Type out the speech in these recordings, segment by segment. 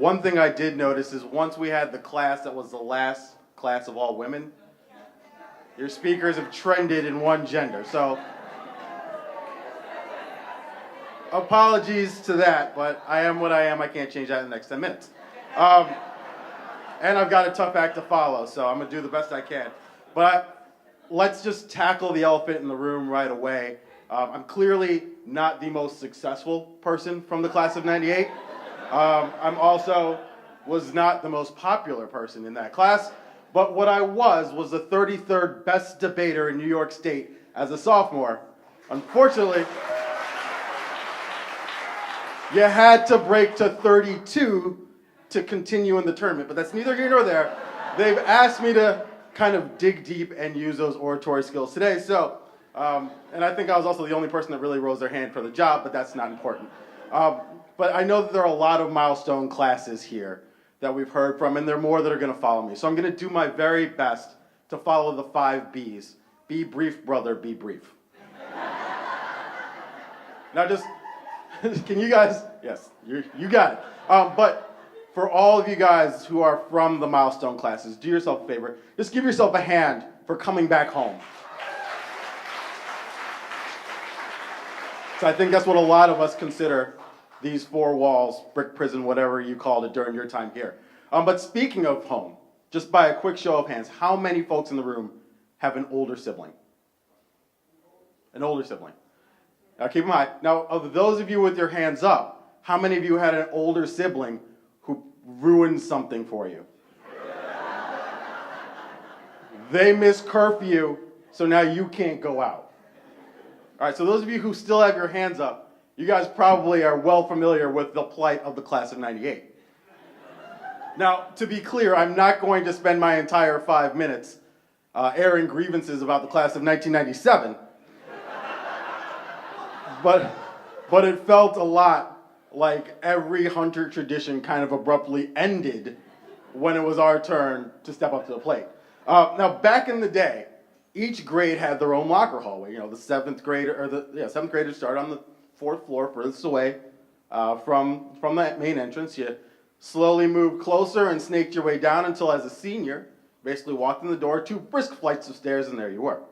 One thing I did notice is once we had the class that was the last class of all women, your speakers have trended in one gender. So apologies to that, but I am what I am. I can't change that in the next 10 minutes. And I've got a tough act to follow, so I'm going to do the best I can. But let's just tackle the elephant in the room right away. I'm clearly not the most successful person from the class of 98. I'm also was not the most popular person in that class. But what I was the 33rd best debater in New York State as a sophomore. Unfortunately, you had to break to 32 to continue in the tournament, but that's neither here nor there. They've asked me to kind of dig deep and use those oratory skills today. So, and I think I was also the only person that really rose their hand for the job, but that's not important. But I know that there are a lot of milestone classes here that we've heard from, and there are more that are going to follow me. So I'm going to do my very best to follow the 5 B's. Be brief, brother, be brief. Now just, can you guys, yes, you got it. But for all of you guys who are from the milestone classes, do yourself a favor. Just give yourself a hand for coming back home. So I think that's what a lot of us consider these 4 walls, brick prison, whatever you called it during your time here. But speaking of home, just by a quick show of hands, how many folks in the room have an older sibling? An older sibling. Now keep in mind, now of those of you with your hands up, how many of you had an older sibling who ruined something for you? They missed curfew, so now you can't go out. All right, so those of you who still have your hands up, you guys probably are well familiar with the plight of the class of 98. Now, to be clear, I'm not going to spend my entire 5 minutes airing grievances about the class of 1997. But it felt a lot like every Hunter tradition kind of abruptly ended when it was our turn to step up to the plate. Now, back in the day, each grade had their own locker hallway. You know, the 7th graders start on the 4th floor, furthest away from that main entrance. You slowly moved closer and snaked your way down until, as a senior, basically walked in the door, 2 brisk flights of stairs, and there you were.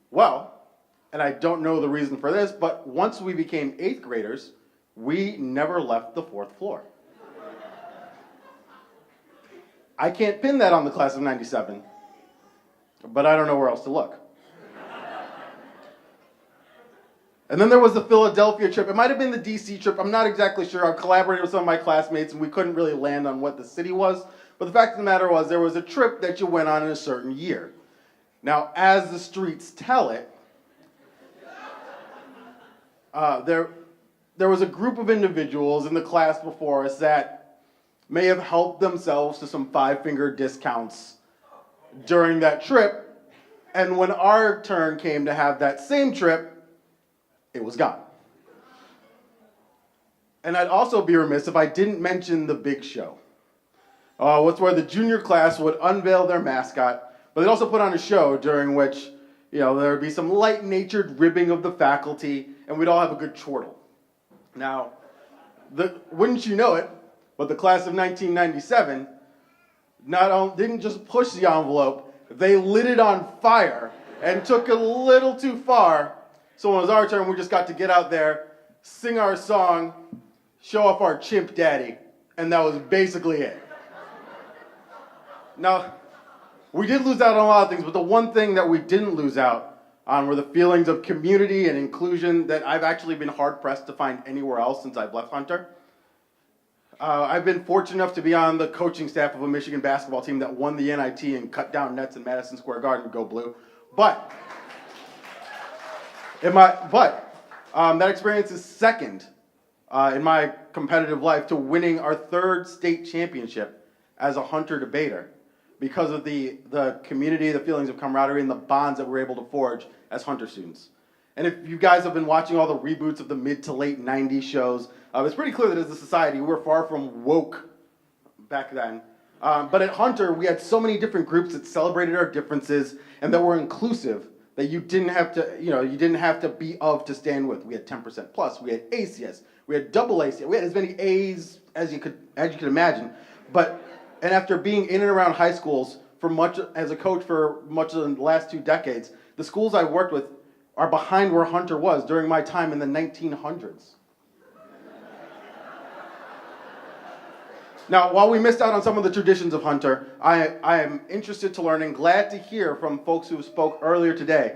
Well, and I don't know the reason for this, but once we became 8th graders, we never left the 4th floor. I can't pin that on the class of 97, but I don't know where else to look. And then there was the Philadelphia trip. It might have been the DC trip. I'm not exactly sure. I collaborated with some of my classmates, and we couldn't really land on what the city was. But the fact of the matter was there was a trip that you went on in a certain year. Now, as the streets tell it, there was a group of individuals in the class before us that may have helped themselves to some 5-finger discounts during that trip. And when our turn came to have that same trip, it was gone. And I'd also be remiss if I didn't mention the big show. It's where the junior class would unveil their mascot, but they'd also put on a show during which, there would be some light-natured ribbing of the faculty, and we'd all have a good chortle. Now, wouldn't you know it, but the class of 1997 didn't just push the envelope, they lit it on fire and took it a little too far. So when it was our turn, we just got to get out there, sing our song, show off our chimp daddy, and that was basically it. Now, we did lose out on a lot of things, but the one thing that we didn't lose out on were the feelings of community and inclusion that I've actually been hard-pressed to find anywhere else since I've left Hunter. I've been fortunate enough to be on the coaching staff of a Michigan basketball team that won the NIT and cut down nets in Madison Square Garden, go blue. But that experience is second in my competitive life to winning our 3rd state championship as a Hunter debater because of the community, the feelings of camaraderie, and the bonds that we're able to forge as Hunter students. And if you guys have been watching all the reboots of the mid to late 90s shows, it's pretty clear that as a society, we're far from woke back then. But at Hunter, we had so many different groups that celebrated our differences and that were inclusive that you didn't have to be of to stand with. We had 10% plus, we had ACS, we had double ACS, we had as many A's as you could imagine. And after being in and around high schools as a coach for much of the last 2 decades, the schools I worked with are behind where Hunter was during my time in the 1900s. Now, while we missed out on some of the traditions of Hunter, I am interested to learn and glad to hear from folks who spoke earlier today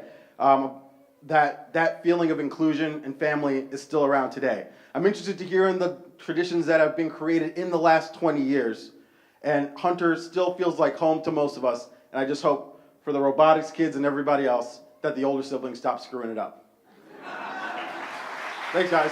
that feeling of inclusion and family is still around today. I'm interested to hear in the traditions that have been created in the last 20 years. And Hunter still feels like home to most of us. And I just hope for the robotics kids and everybody else that the older siblings stop screwing it up. Thanks, guys.